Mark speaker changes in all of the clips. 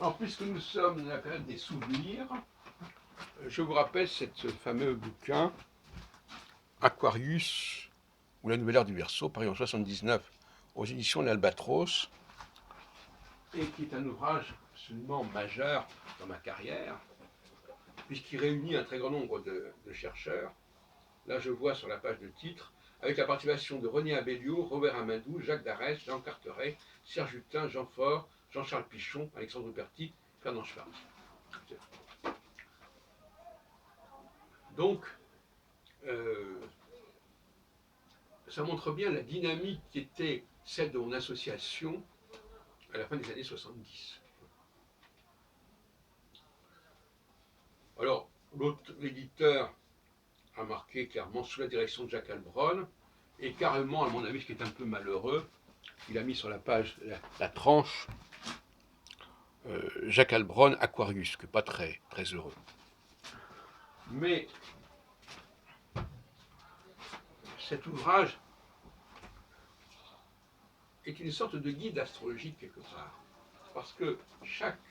Speaker 1: Alors, puisque nous sommes dans la période des souvenirs, je vous rappelle ce fameux bouquin Aquarius ou la nouvelle ère du Verseau, paru en 79 aux éditions de l'Albatros, et qui est un ouvrage absolument majeur dans ma carrière, puisqu'il réunit un très grand nombre de chercheurs. Là, je vois sur la page de titre, avec la participation de René Abelliot, Robert Amindou, Jacques Darès, Jean Carteret, Serge Hutin, Jean Faure, Jean-Charles Pichon, Alexandre Huperti, Fernand Schwartz. Donc, ça montre bien la dynamique qui était celle de mon association à la fin des années 70. Alors, l'éditeur a marqué clairement sous la direction de Jacques Heilbronn, et carrément, à mon avis, ce qui est un peu malheureux, il a mis sur la page la tranche Jacques Heilbronn, Aquarius, que pas très, très heureux. Mais cet ouvrage est une sorte de guide astrologique quelque part, parce que chaque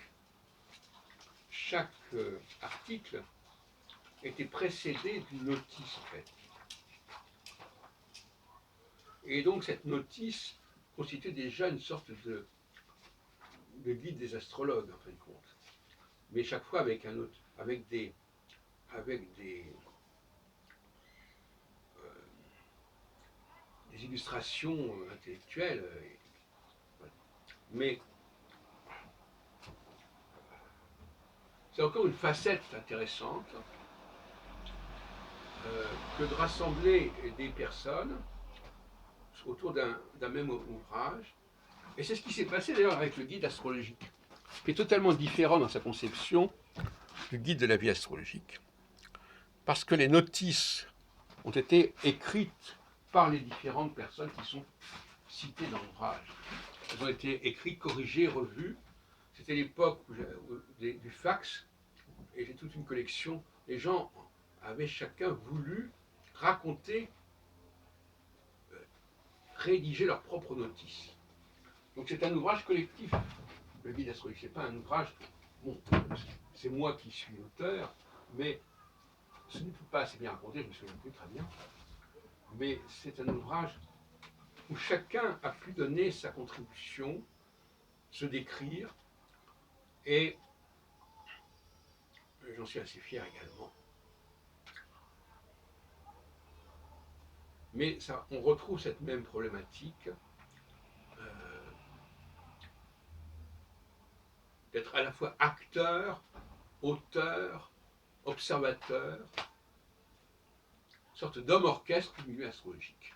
Speaker 1: article était précédé d'une notice en fait. Et donc cette notice constituait déjà une sorte de guide des astrologues en fin de compte. Mais chaque fois avec un autre, avec des illustrations intellectuelles. Mais c'est encore une facette intéressante que de rassembler des personnes autour d'un même ouvrage. Et c'est ce qui s'est passé d'ailleurs avec le guide astrologique, qui est totalement différent dans sa conception du guide de la vie astrologique. Parce que les notices ont été écrites par les différentes personnes qui sont citées dans l'ouvrage. Elles ont été écrites, corrigées, revues. C'était l'époque du fax, et j'ai toute une collection. Les gens avaient chacun voulu raconter, rédiger leurs propres notices. Donc c'est un ouvrage collectif, le guide astrologique. C'est pas un ouvrage, bon, c'est moi qui suis l'auteur, mais ce n'est pas assez bien raconté, je me souviens plus très bien. Mais c'est un ouvrage où chacun a pu donner sa contribution, se décrire, et j'en suis assez fier également. Mais ça, on retrouve cette même problématique d'être à la fois acteur, auteur, observateur, une sorte d'homme orchestre du milieu astrologique.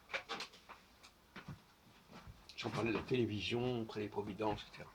Speaker 1: J'en parlais de la télévision, Téléprovidence, etc.